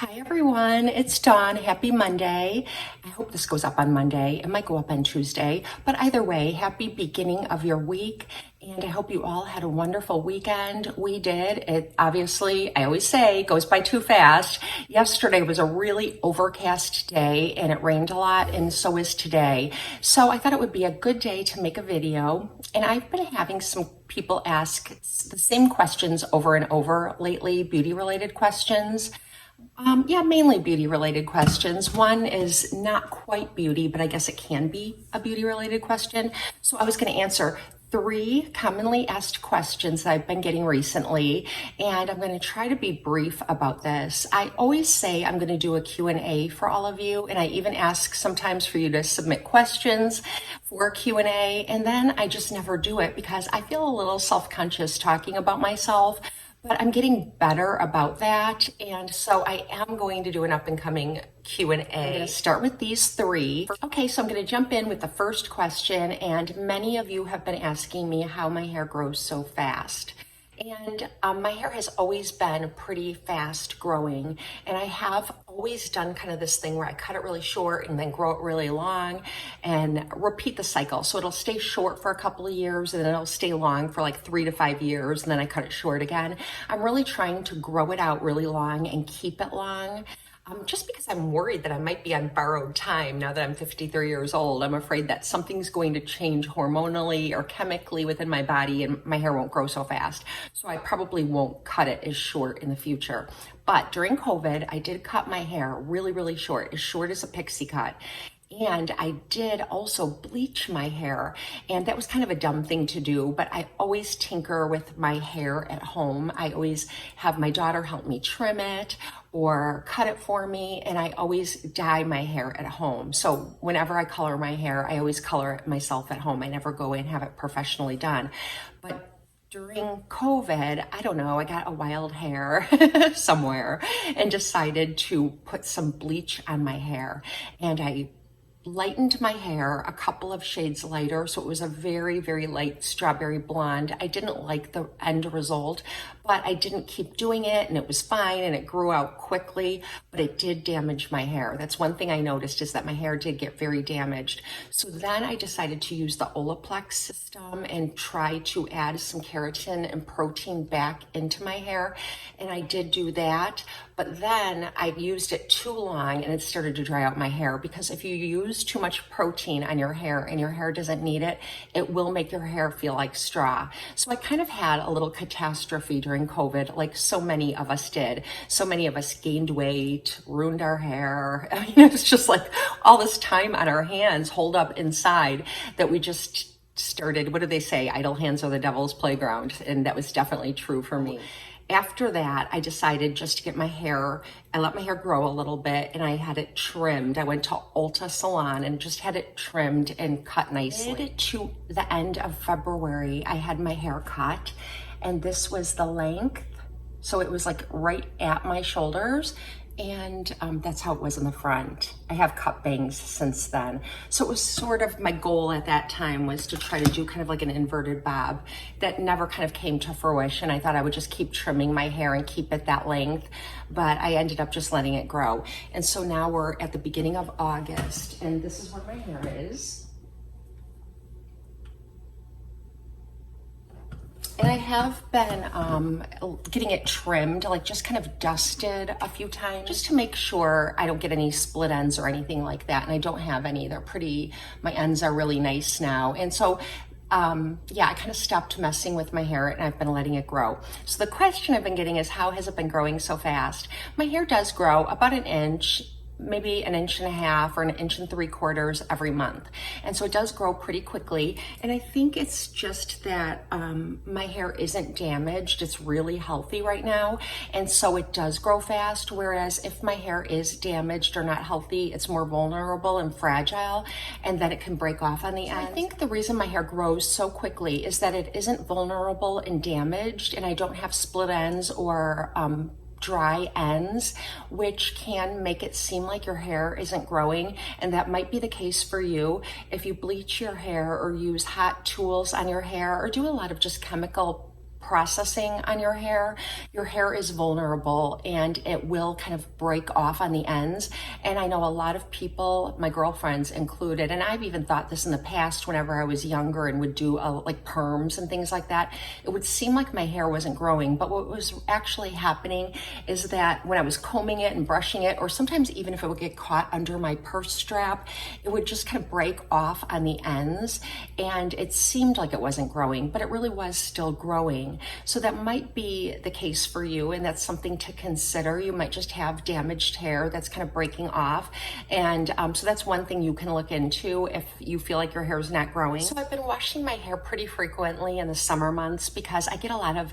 Hi everyone, it's Dawn. Happy Monday. I hope this goes up on Monday. It might go up on Tuesday, but either way, happy beginning of your week. And I hope you all had a wonderful weekend. We did. It obviously, I always say, goes by too fast. Yesterday was a really overcast day and it rained a lot, and so is today. So I thought it would be a good day to make a video. And I've been having some people ask the same questions over and over lately, beauty related questions. Yeah, mainly beauty related questions. One is not quite beauty, but I guess it can be a beauty related question. So I was going to answer three commonly asked questions that I've been getting recently, and I'm going to try to be brief about this. I always say I'm going to do a Q&A for all of you, and I even ask sometimes for you to submit questions for Q&A, and then I just never do it because I feel a little self-conscious talking about myself. But I'm getting better about that, and so I am going to do an up-and-coming Q&A. I'm going to start with these three. Okay, so I'm going to jump in with the first question, and many of you have been asking me how my hair grows so fast. And my hair has always been pretty fast growing, and I have always done kind of this thing where I cut it really short and then grow it really long and repeat the cycle. So it'll stay short for a couple of years and then it'll stay long for like 3 to 5 years, and then I cut it short again. I'm really trying to grow it out really long and keep it long. Just because I'm worried that I might be on borrowed time now that I'm 53 years old. I'm afraid that something's going to change hormonally or chemically within my body and my hair won't grow so fast. So I probably won't cut it as short in the future. But during COVID, I did cut my hair really, really short as a pixie cut. And I did also bleach my hair, and that was kind of a dumb thing to do, but I always tinker with my hair at home. I always have my daughter help me trim it or cut it for me, and I always dye my hair at home. So whenever I color my hair, I always color it myself at home. I never go and have it professionally done. But during COVID, I don't know, I got a wild hair somewhere and decided to put some bleach on my hair, and I lightened my hair a couple of shades lighter, so it was a very, very light strawberry blonde. I didn't like the end result, but I didn't keep doing it, and it was fine, and it grew out quickly, but it did damage my hair. That's one thing I noticed, is that my hair did get very damaged. So then I decided to use the Olaplex system and try to add some keratin and protein back into my hair, and I did do that. But then I used it too long and it started to dry out my hair, because if you use too much protein on your hair and your hair doesn't need it, it will make your hair feel like straw. So I kind of had a little catastrophe during COVID, like so many of us did. So many of us gained weight, ruined our hair. I mean, it's just like all this time on our hands holed up inside that we just started, what do they say? Idle hands are the devil's playground. And that was definitely true for me. After that, I decided just to get my hair, I let my hair grow a little bit and I had it trimmed. I went to Ulta Salon and just had it trimmed and cut nicely. To the end of February, I had my hair cut, and this was the length. So it was like right at my shoulders, and that's how it was in the front. I have cut bangs since then. So it was sort of, my goal at that time was to try to do kind of like an inverted bob. That never kind of came to fruition. I thought I would just keep trimming my hair and keep it that length, but I ended up just letting it grow. And so now we're at the beginning of August, and this is what my hair is. And I have been getting it trimmed, like just kind of dusted a few times, just to make sure I don't get any split ends or anything like that. And I don't have any. They're pretty, my ends are really nice now. And so, yeah, I kind of stopped messing with my hair and I've been letting it grow. So the question I've been getting is, how has it been growing so fast? My hair does grow about an inch, maybe an inch and a half or an inch and 3/4 every month. And so it does grow pretty quickly. And I think it's just that my hair isn't damaged. It's really healthy right now. And so it does grow fast. Whereas if my hair is damaged or not healthy, it's more vulnerable and fragile, and then it can break off on the end. I think the reason my hair grows so quickly is that it isn't vulnerable and damaged, and I don't have split ends or dry ends, which can make it seem like your hair isn't growing. And that might be the case for you if you bleach your hair or use hot tools on your hair or do a lot of just chemical processing on your hair is vulnerable and it will kind of break off on the ends. And I know a lot of people, my girlfriends included, and I've even thought this in the past whenever I was younger and would do like perms and things like that, it would seem like my hair wasn't growing. But what was actually happening is that when I was combing it and brushing it, or sometimes even if it would get caught under my purse strap, it would just kind of break off on the ends. And it seemed like it wasn't growing, but it really was still growing. So that might be the case for you, and that's something to consider. You might just have damaged hair that's kind of breaking off. And so that's one thing you can look into if you feel like your hair is not growing. So I've been washing my hair pretty frequently in the summer months because I get a lot of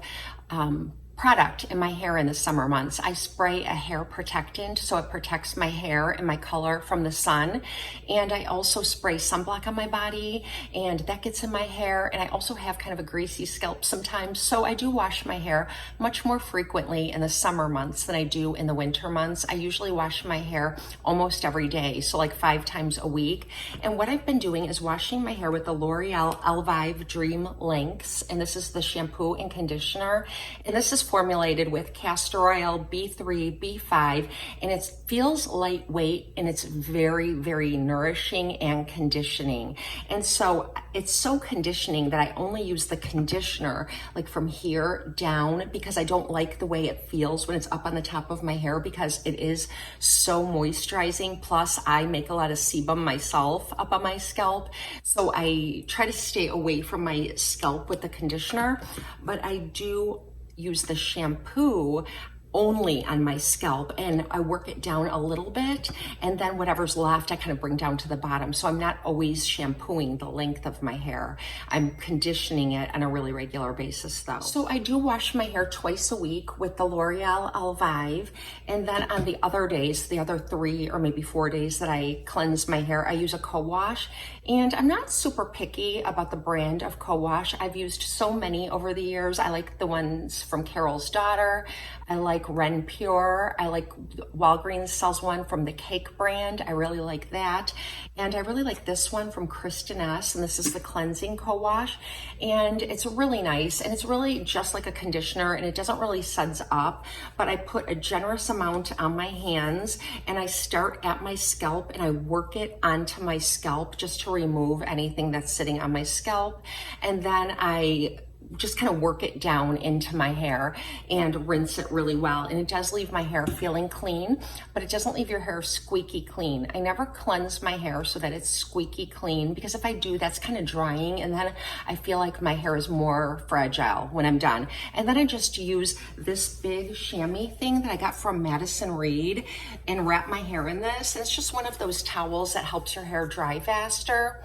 product in my hair in the summer months. I spray a hair protectant so it protects my hair and my color from the sun. And I also spray sunblock on my body and that gets in my hair. And I also have kind of a greasy scalp sometimes. So I do wash my hair much more frequently in the summer months than I do in the winter months. I usually wash my hair almost every day. So like 5 times a week. And what I've been doing is washing my hair with the L'Oreal Elvive Dream Lengths. And this is the shampoo and conditioner. And this is formulated with castor oil, B3, B5, and it feels lightweight and it's very, very nourishing and conditioning. And so it's so conditioning that I only use the conditioner like from here down because I don't like the way it feels when it's up on the top of my hair because it is so moisturizing. Plus I make a lot of sebum myself up on my scalp. So I try to stay away from my scalp with the conditioner, but I do use the shampoo only on my scalp and I work it down a little bit and then whatever's left I kind of bring down to the bottom. So I'm not always shampooing the length of my hair. I'm conditioning it on a really regular basis though. So I do wash my hair twice a week with the L'Oreal Elvive, and then on the other days, the other 3 or maybe 4 days that I cleanse my hair, I use a co-wash. And I'm not super picky about the brand of co-wash. I've used so many over the years. I like the ones from Carol's Daughter. I like Ren Pure. I like Walgreens sells one from the Cake brand. I really like that. And I really like this one from Kristen S. And this is the cleansing co-wash. And it's really nice. And it's really just like a conditioner and it doesn't really suds up, but I put a generous amount on my hands and I start at my scalp and I work it onto my scalp just to remove anything that's sitting on my scalp. And then I just kind of work it down into my hair and rinse it really well. And it does leave my hair feeling clean, but it doesn't leave your hair squeaky clean. I never cleanse my hair so that it's squeaky clean because if I do, that's kind of drying and then I feel like my hair is more fragile when I'm done. And then I just use this big chamois thing that I got from Madison Reed and wrap my hair in this. And it's just one of those towels that helps your hair dry faster.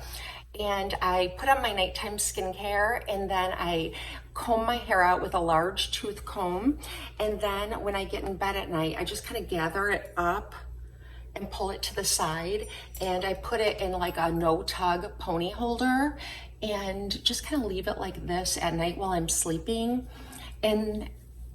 And I put on my nighttime skincare and then I comb my hair out with a large tooth comb. And then when I get in bed at night, I just kind of gather it up and pull it to the side. And I put it in like a no-tug pony holder and just kind of leave it like this at night while I'm sleeping. And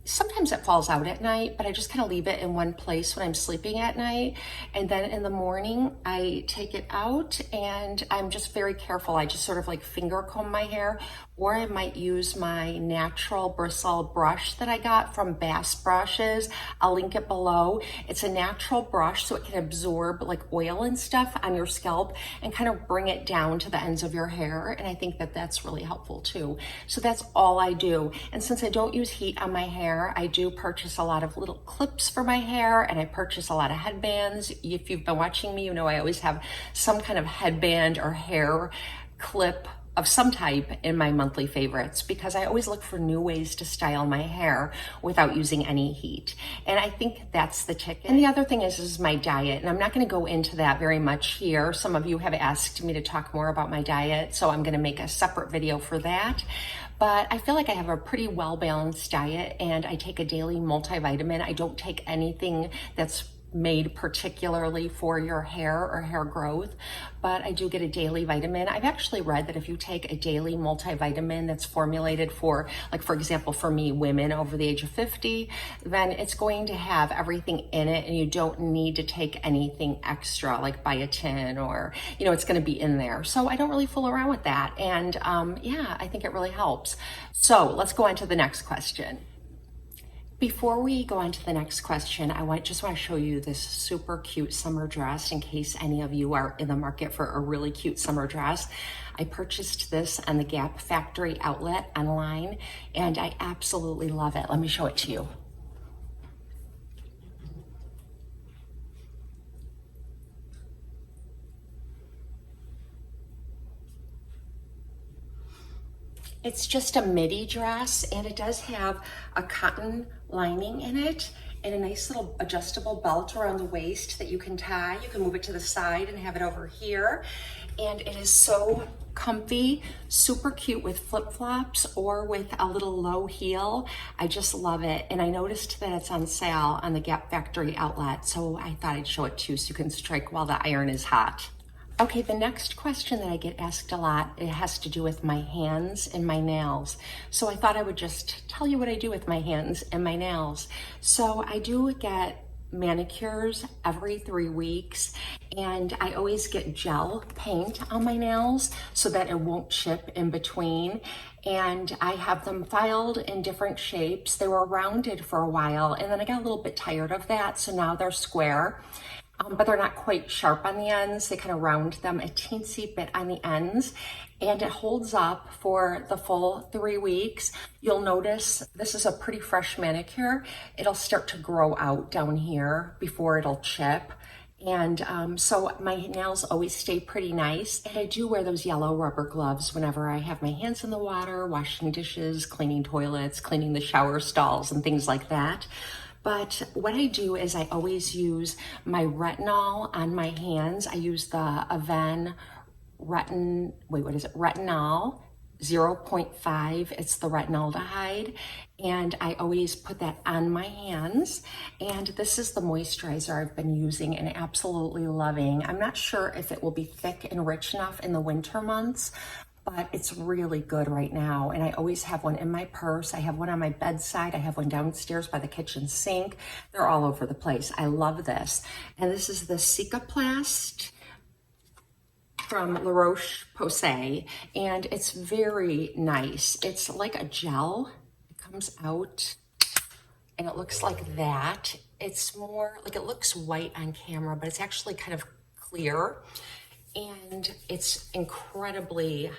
sometimes it falls out at night, but I just kind of leave it in one place when I'm sleeping at night. And then in the morning, I take it out and I'm just very careful. I just sort of like finger comb my hair, or I might use my natural bristle brush that I got from Bass Brushes. I'll link it below. It's a natural brush so it can absorb like oil and stuff on your scalp and kind of bring it down to the ends of your hair. And I think that that's really helpful too. So that's all I do. And since I don't use heat on my hair, I do purchase a lot of little clips for my hair and I purchase a lot of headbands. If you've been watching me, you know I always have some kind of headband or hair clip of some type in my monthly favorites because I always look for new ways to style my hair without using any heat. And I think that's the ticket. And the other thing is my diet. And I'm not gonna go into that very much here. Some of you have asked me to talk more about my diet, so I'm gonna make a separate video for that. But I feel like I have a pretty well-balanced diet and I take a daily multivitamin. I don't take anything that's made particularly for your hair or hair growth, but I do get a daily vitamin. I've actually read that if you take a daily multivitamin that's formulated for, like for example, for me, women over the age of 50, then it's going to have everything in it and you don't need to take anything extra like biotin or, it's going to be in there. So I don't really fool around with that. And yeah, I think it really helps. So let's go on to the next question. Before we go on to the next question, just want to show you this super cute summer dress in case any of you are in the market for a really cute summer dress. I purchased this on the Gap Factory outlet online and I absolutely love it. Let me show it to you. It's just a midi dress and it does have a cotton lining in it and a nice little adjustable belt around the waist that you can tie. You can move it to the side and have it over here. And it is so comfy, super cute with flip-flops or with a little low heel. I just love it. And I noticed that it's on sale on the Gap Factory outlet. So I thought I'd show it to you so you can strike while the iron is hot. Okay, the next question that I get asked a lot, it has to do with my hands and my nails. So I thought I would just tell you what I do with my hands and my nails. So I do get manicures every 3 weeks and I always get gel paint on my nails so that it won't chip in between. And I have them filed in different shapes. They were rounded for a while and then I got a little bit tired of that. So now they're square. But they're not quite sharp on the ends. They kind of round them a teensy bit on the ends and it holds up for the full 3 weeks. You'll notice this is a pretty fresh manicure. It'll start to grow out down here before it'll chip. And so my nails always stay pretty nice. And I do wear those yellow rubber gloves whenever I have my hands in the water, washing dishes, cleaning toilets, cleaning the shower stalls and things like that. But what I do is I always use my retinol on my hands. I use the Avène Retinol 0.5. It's the retinaldehyde. And I always put that on my hands. And this is the moisturizer I've been using and absolutely loving. I'm not sure if it will be thick and rich enough in the winter months, but it's really good right now. And I always have one in my purse. I have one on my bedside. I have one downstairs by the kitchen sink. They're all over the place. I love this. And this is the Cicaplast from La Roche-Posay. And it's very nice. It's like a gel. It comes out and it looks like that. It's more like, it looks white on camera, but it's actually kind of clear. And it's incredibly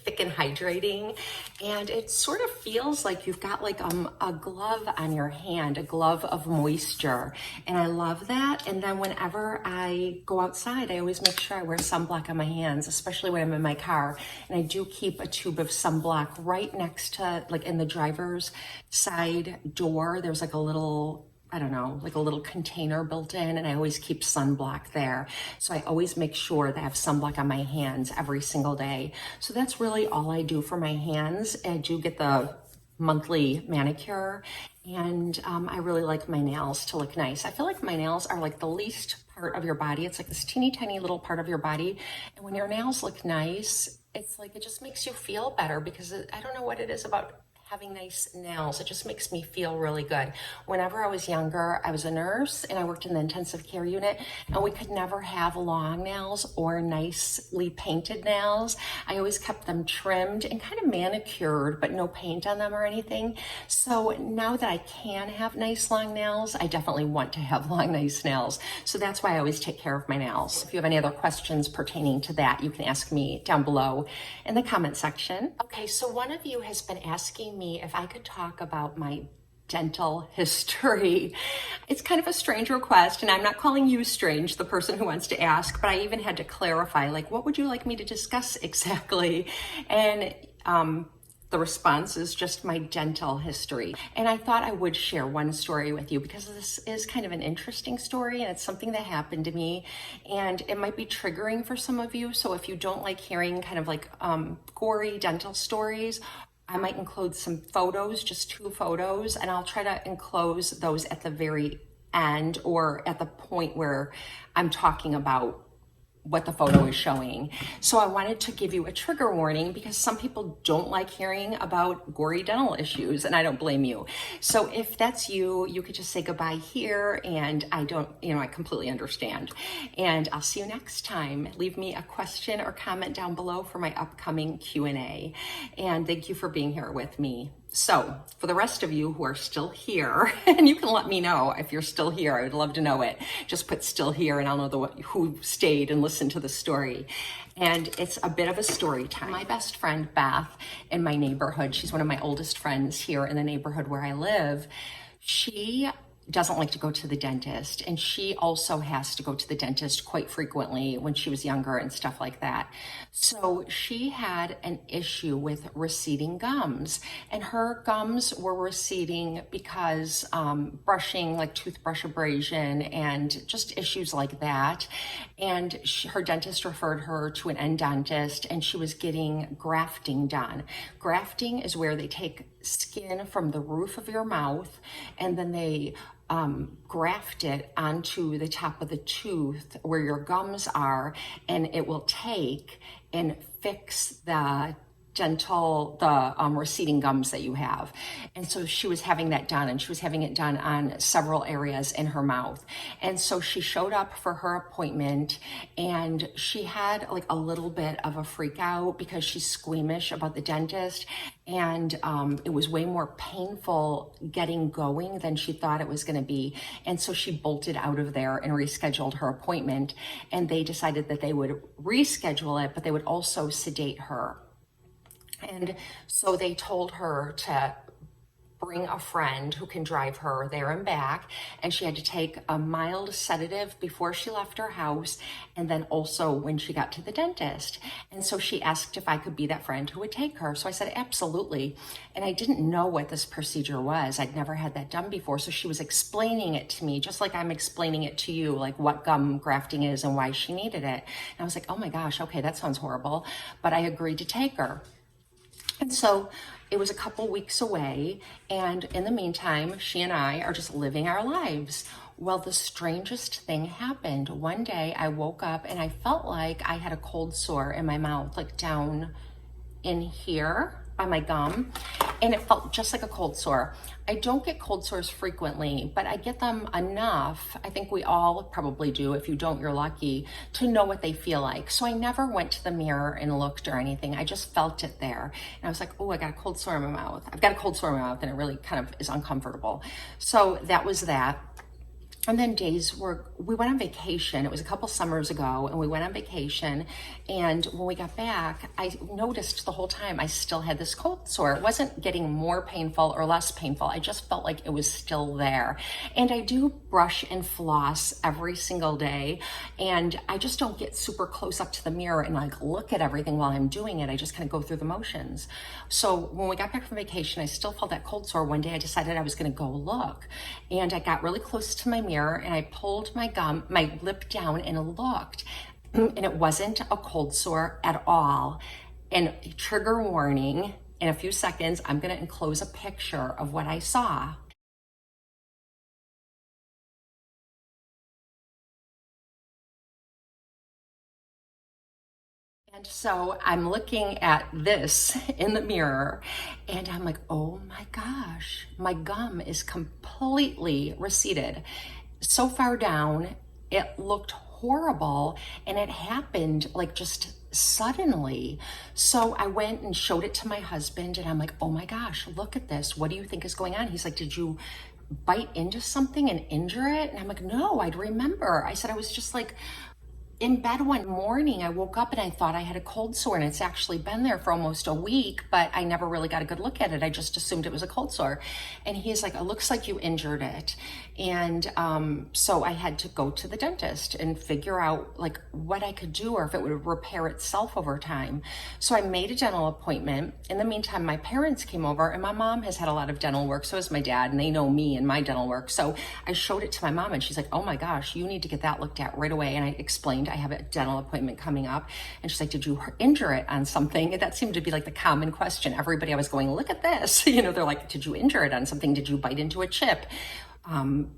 thick and hydrating, and it sort of feels like you've got like a glove on your hand, a glove of moisture, and I love that. And then whenever I go outside, I always make sure I wear sunblock on my hands, especially when I'm in my car. And I do keep a tube of sunblock right next to, like in the driver's side door, there's like a little, I don't know, like a little container built in, and I always keep sunblock there. So I always make sure that I have sunblock on my hands every single day. So that's really all I do for my hands. I do get the monthly manicure, and I really like my nails to look nice. I feel like my nails are like the least part of your body. It's like this teeny tiny little part of your body. And when your nails look nice, it's like, it just makes you feel better because I don't know what it is about having nice nails. It just makes me feel really good. Whenever I was younger, I was a nurse and I worked in the intensive care unit, and we could never have long nails or nicely painted nails. I always kept them trimmed and kind of manicured, but no paint on them or anything. So now that I can have nice long nails, I definitely want to have long, nice nails. So that's why I always take care of my nails. If you have any other questions pertaining to that, you can ask me down below in the comment section. Okay, so one of you has been asking me if I could talk about my dental history. It's kind of a strange request, and I'm not calling you strange, the person who wants to ask, but I even had to clarify, like, what would you like me to discuss exactly? And the response is just my dental history. And I thought I would share one story with you because this is kind of an interesting story, and it's something that happened to me, and it might be triggering for some of you. So if you don't like hearing kind of like gory dental stories, I might include some photos, just 2 photos, and I'll try to enclose those at the very end or at the point where I'm talking about what the photo is showing. So I wanted to give you a trigger warning because some people don't like hearing about gory dental issues, and I don't blame you. So if that's you, you could just say goodbye here, and I completely understand. And I'll see you next time. Leave me a question or comment down below for my upcoming Q&A. And thank you for being here with me. So for the rest of you who are still here, and you can let me know if you're still here, I would love to know it. Just put still here and I'll know who stayed and listened to the story. And it's a bit of a story time. My best friend, Beth, in my neighborhood, she's one of my oldest friends here in the neighborhood where I live. She doesn't like to go to the dentist, and she also has to go to the dentist quite frequently when she was younger and stuff like that. So she had an issue with receding gums, and her gums were receding because brushing, like toothbrush abrasion and just issues like that. And her dentist referred her to an endodontist, and she was getting grafting done. Grafting is where they take skin from the roof of your mouth and then they graft it onto the top of the tooth where your gums are, and it will take and fix the receding gums that you have. And so she was having that done, and she was having it done on several areas in her mouth. And so she showed up for her appointment, and she had like a little bit of a freak out because she's squeamish about the dentist. And it was way more painful getting going than she thought it was going to be. And so she bolted out of there and rescheduled her appointment. And they decided that they would reschedule it, but they would also sedate her. And so they told her to bring a friend who can drive her there and back, and she had to take a mild sedative before she left her house, and then also when she got to the dentist. And so she asked if I could be that friend who would take her. So I said absolutely. And I didn't know what this procedure was. I'd never had that done before. So she was explaining it to me just like I'm explaining it to you, like what gum grafting is and why she needed it. And I was like, oh my gosh, okay, that sounds horrible. But I agreed to take her. And so it was a couple weeks away, and in the meantime, she and I are just living our lives. Well, the strangest thing happened. One day I woke up and I felt like I had a cold sore in my mouth, like down in here by my gum, and it felt just like a cold sore. I don't get cold sores frequently, but I get them enough, I think we all probably do, if you don't, you're lucky, to know what they feel like. So I never went to the mirror and looked or anything. I just felt it there. And I was like, oh, I got a cold sore in my mouth. I've got a cold sore in my mouth, and it really kind of is uncomfortable. So that was that. And then we went on vacation. It was a couple summers ago, and we went on vacation. And when we got back, I noticed the whole time I still had this cold sore. It wasn't getting more painful or less painful. I just felt like it was still there. And I do brush and floss every single day. And I just don't get super close up to the mirror and like look at everything while I'm doing it. I just kind of go through the motions. So when we got back from vacation, I still felt that cold sore. One day I decided I was going to go look. And I got really close to my mirror, and I pulled my lip down and looked, and it wasn't a cold sore at all. And trigger warning, in a few seconds, I'm going to enclose a picture of what I saw. And so I'm looking at this in the mirror, and I'm like, oh my gosh, my gum is completely receded. So far down, it looked horrible, and it happened like just suddenly. So I went and showed it to my husband, and I'm like, oh my gosh, look at this. What do you think is going on? He's like, did you bite into something and injure it? And I'm like, no, I'd remember. I said, I was just like in bed one morning. I woke up and I thought I had a cold sore, and it's actually been there for almost a week, but I never really got a good look at it. I just assumed it was a cold sore. And he's like, it looks like you injured it. And so I had to go to the dentist and figure out like what I could do or if it would repair itself over time. So I made a dental appointment. In the meantime, my parents came over, and my mom has had a lot of dental work. So has my dad, and they know me and my dental work. So I showed it to my mom, and she's like, oh my gosh, you need to get that looked at right away. And I explained I have a dental appointment coming up. And she's like, did you injure it on something? And that seemed to be like the common question. Everybody I was going, look at this. You know, they're like, did you injure it on something? Did you bite into a chip?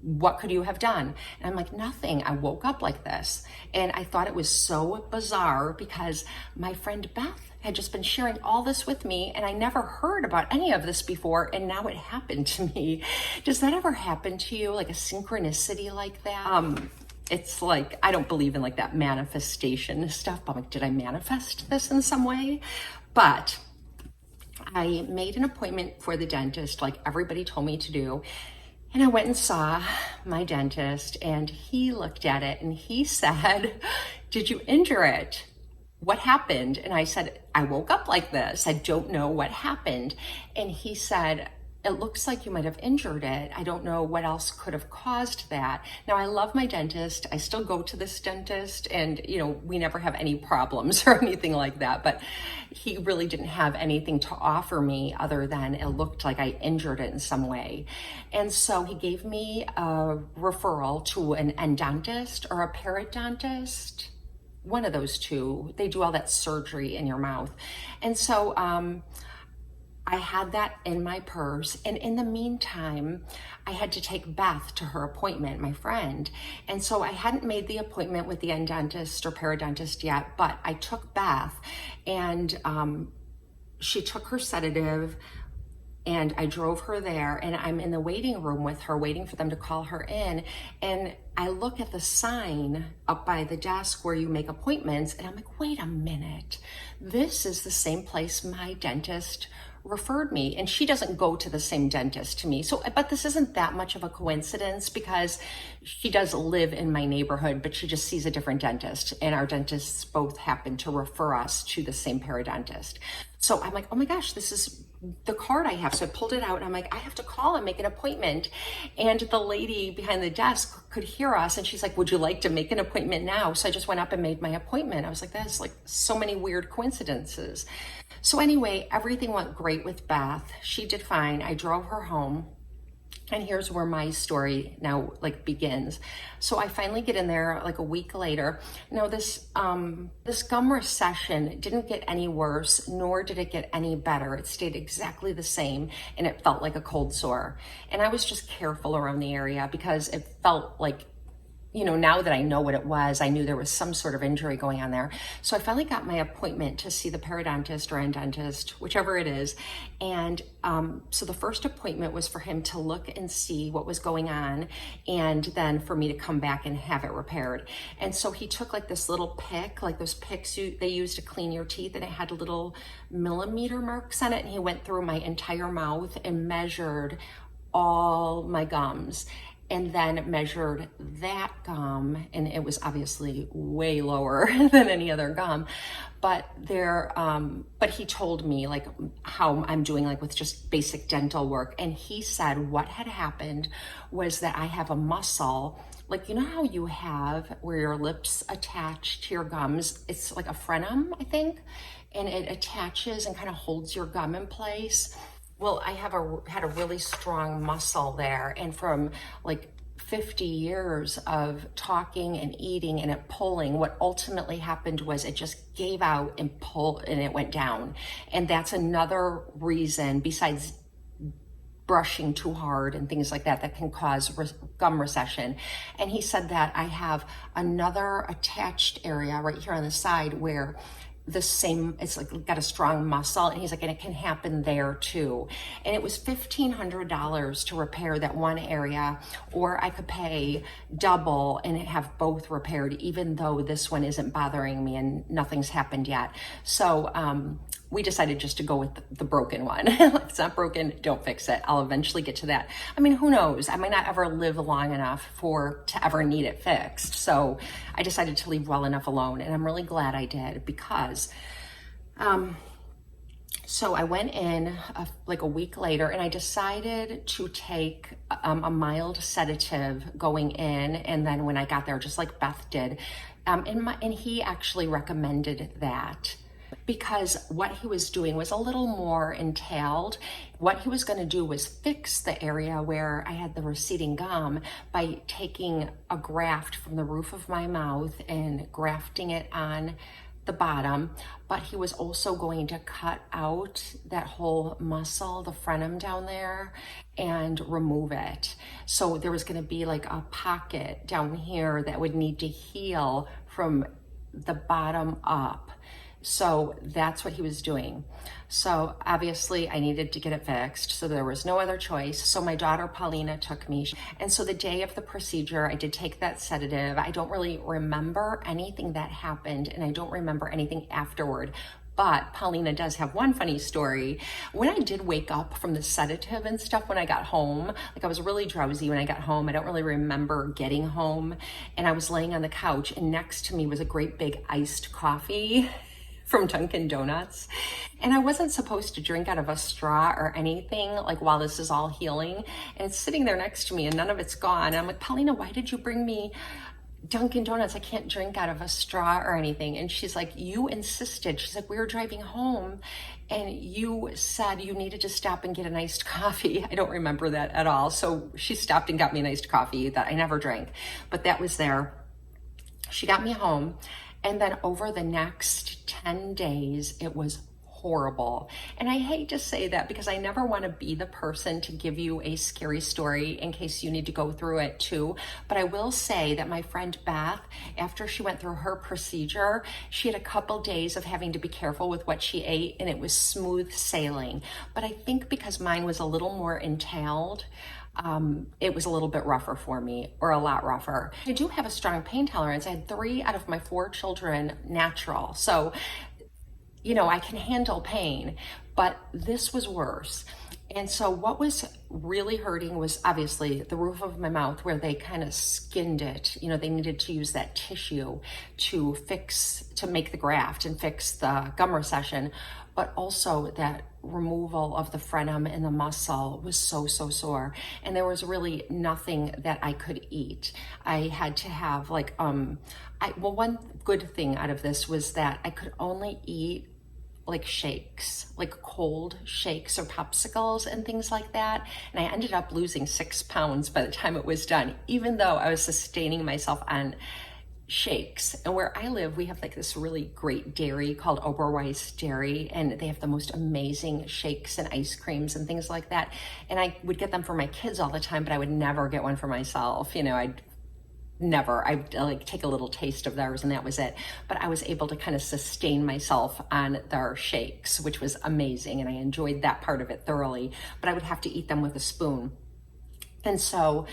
What could you have done? And I'm like, nothing. I woke up like this. And I thought it was so bizarre because my friend Beth had just been sharing all this with me, and I never heard about any of this before, and now it happened to me. Does that ever happen to you, like a synchronicity like that? It's like, I don't believe in like that manifestation stuff, but I'm like, did I manifest this in some way? But I made an appointment for the dentist like everybody told me to do. And I went and saw my dentist, and he looked at it and he said, did you injure it? What happened? And I said, I woke up like this. I don't know what happened. And he said, it looks like you might have injured it. I don't know what else could have caused that. Now, I love my dentist. I still go to this dentist, and we never have any problems or anything like that, but he really didn't have anything to offer me other than it looked like I injured it in some way. And so he gave me a referral to an endodontist or a periodontist, one of those two. They do all that surgery in your mouth. And so, I had that in my purse. And in the meantime, I had to take Beth to her appointment, my friend. And so I hadn't made the appointment with the endodontist or periodontist yet, but I took Beth, and she took her sedative, and I drove her there, and I'm in the waiting room with her, waiting for them to call her in. And I look at the sign up by the desk where you make appointments, and I'm like, wait a minute. This is the same place my dentist referred me, and she doesn't go to the same dentist to me. So, but this isn't that much of a coincidence because she does live in my neighborhood, but she just sees a different dentist, and our dentists both happen to refer us to the same periodontist. So I'm like, oh my gosh, this is the card I have. So I pulled it out, and I'm like, I have to call and make an appointment. And the lady behind the desk could hear us, and she's like, would you like to make an appointment now? So I just went up and made my appointment. I was like, that's like so many weird coincidences. So anyway, everything went great with Beth. She did fine. I drove her home. And here's where my story now like begins. So I finally get in there like a week later. Now this gum recession didn't get any worse, nor did it get any better. It stayed exactly the same, and it felt like a cold sore. And I was just careful around the area because it felt like, now that I know what it was, I knew there was some sort of injury going on there. So I finally got my appointment to see the periodontist or endodontist, whichever it is. And so the first appointment was for him to look and see what was going on, and then for me to come back and have it repaired. And so he took like this little pick, like those picks they use to clean your teeth, and it had little millimeter marks on it. And he went through my entire mouth and measured all my gums, and then measured that gum, and it was obviously way lower than any other gum. But but he told me like how I'm doing like with just basic dental work. And he said what had happened was that I have a muscle, like how you have where your lips attach to your gums. It's like a frenum, I think, and it attaches and kind of holds your gum in place. Well, I had a really strong muscle there, and from like 50 years of talking and eating and it pulling, what ultimately happened was it just gave out and pulled, and it went down. And that's another reason, besides brushing too hard and things like that, that can cause gum recession. And he said that I have another attached area right here on the side where it's like got a strong muscle, and he's like, and it can happen there too. And it was $1,500 to repair that one area, or I could pay double and have both repaired, even though this one isn't bothering me and nothing's happened yet. So we decided just to go with the broken one. If it's not broken, don't fix it. I'll eventually get to that. I mean, who knows? I might not ever live long enough to ever need it fixed. So I decided to leave well enough alone, and I'm really glad I did, because so I went in like a week later, and I decided to take a mild sedative going in, and then when I got there, just like Beth did, and he actually recommended that, because what he was doing was a little more entailed. What he was going to do was fix the area where I had the receding gum by taking a graft from the roof of my mouth and grafting it on the bottom, but he was also going to cut out that whole muscle, the frenum down there, and remove it. So there was going to be like a pocket down here that would need to heal from the bottom up. So that's what he was doing. So obviously I needed to get it fixed. So there was no other choice. So my daughter Paulina took me. And so the day of the procedure, I did take that sedative. I don't really remember anything that happened, and I don't remember anything afterward. But Paulina does have one funny story. When I did wake up from the sedative and stuff when I got home, like I was really drowsy when I got home. I don't really remember getting home. And I was laying on the couch, and next to me was a great big iced coffee from Dunkin' Donuts. And I wasn't supposed to drink out of a straw or anything, like while this is all healing. And it's sitting there next to me and none of it's gone. And I'm like, Paulina, why did you bring me Dunkin' Donuts? I can't drink out of a straw or anything. And she's like, you insisted. She's like, we were driving home and you said you needed to stop and get an iced coffee. I don't remember that at all. So she stopped and got me an iced coffee that I never drank, but that was there. She got me home. And then over the next 10 days, it was horrible. And I hate to say that because I never want to be the person to give you a scary story in case you need to go through it too. But I will say that my friend Beth, after she went through her procedure, she had a couple days of having to be careful with what she ate, and it was smooth sailing. But I think because mine was a little more entailed, it was a little bit rougher for me, or a lot rougher. I do have a strong pain tolerance. I had 3 out of my 4 children natural. So, you know, I can handle pain, but this was worse. And so what was really hurting was obviously the roof of my mouth where they kind of skinned it. You know, they needed to use that tissue to make the graft and fix the gum recession, but also that removal of the frenum and the muscle was so sore. And there was really nothing that I could eat. I had to have like, one good thing out of this was that I could only eat like shakes, like cold shakes or popsicles and things like that. And I ended up losing 6 pounds by the time it was done, even though I was sustaining myself on shakes. And where I live, we have like this really great dairy called Oberweis Dairy, and they have the most amazing shakes and ice creams and things like that. And I would get them for my kids all the time, but I would never get one for myself. You know, I'd like take a little taste of theirs and that was it. But I was able to kind of sustain myself on their shakes, which was amazing. And I enjoyed that part of it thoroughly, but I would have to eat them with a spoon. And so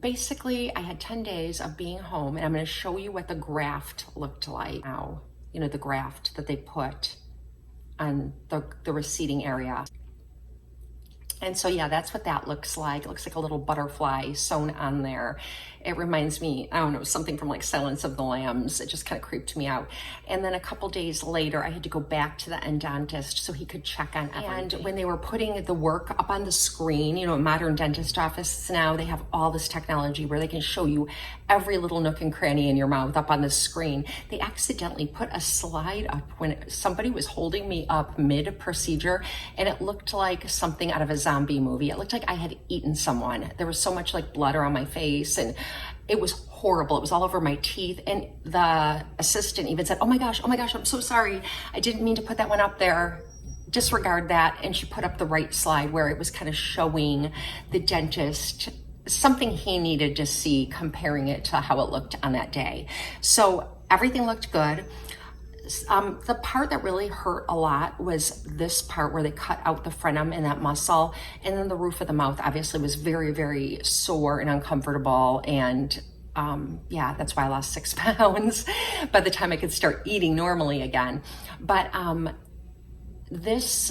basically I had 10 days of being home, and I'm going to show you what the graft looked like now, you know, the graft that they put on the receding area. And so, yeah, that's what that looks like. It looks like a little butterfly sewn on there. It reminds me, I don't know, something from like Silence of the Lambs. It just kind of creeped me out. And then a couple days later, I had to go back to the endodontist so he could check on everything. And when they were putting the work up on the screen, you know, modern dentist offices now, they have all this technology where they can show you every little nook and cranny in your mouth up on the screen. They accidentally put a slide up when somebody was holding me up mid-procedure, and it looked like something out of a zombie movie. It looked like I had eaten someone. There was so much like blood around my face, and it was horrible. It was all over my teeth. And the assistant even said, oh my gosh, I'm so sorry. I didn't mean to put that one up there. Disregard that. And she put up the right slide where it was kind of showing the dentist something he needed to see, comparing it to how it looked on that day. So everything looked good. The part that really hurt a lot was this part where they cut out the frenum and that muscle. And then the roof of the mouth obviously was very, very sore and uncomfortable. And yeah, that's why I lost 6 pounds by the time I could start eating normally again. But this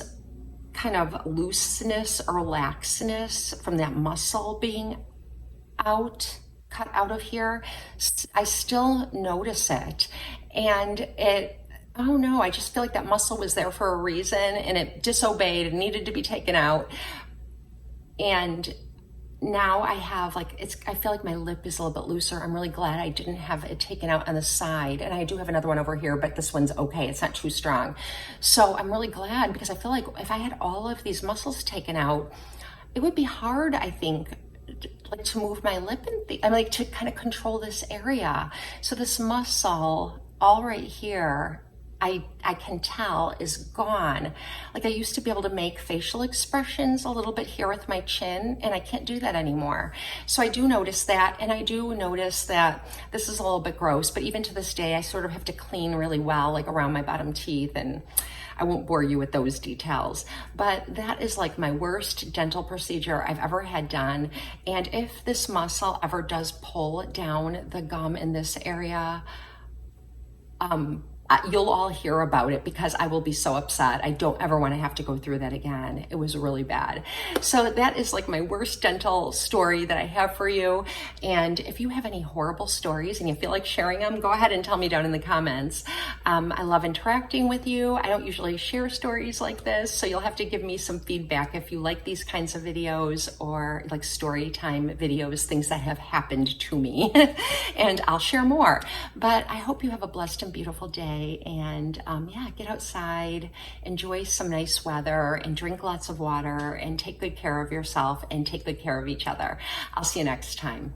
kind of looseness or laxness from that muscle being cut out of here, I still notice it. And oh no, I just feel like that muscle was there for a reason, and it disobeyed and needed to be taken out. And now I have I feel like my lip is a little bit looser. I'm really glad I didn't have it taken out on the side. And I do have another one over here, but this one's okay. It's not too strong. So I'm really glad, because I feel like if I had all of these muscles taken out, it would be hard, I think, like to move my lip and to kind of control this area. So this muscle all right here, I can tell is gone. Like I used to be able to make facial expressions a little bit here with my chin, and I can't do that anymore. So I do notice that, and I do notice that this is a little bit gross, but even to this day, I sort of have to clean really well, like around my bottom teeth, and I won't bore you with those details, but that is like my worst dental procedure I've ever had done. And if this muscle ever does pull down the gum in this area, you'll all hear about it because I will be so upset. I don't ever want to have to go through that again. It was really bad. So that is like my worst dental story that I have for you. And if you have any horrible stories and you feel like sharing them, go ahead and tell me down in the comments. I love interacting with you. I don't usually share stories like this, so you'll have to give me some feedback if you like these kinds of videos or like story time videos, things that have happened to me, and I'll share more. But I hope you have a blessed and beautiful day. And yeah, get outside, enjoy some nice weather, and drink lots of water, and take good care of yourself and take good care of each other. I'll see you next time.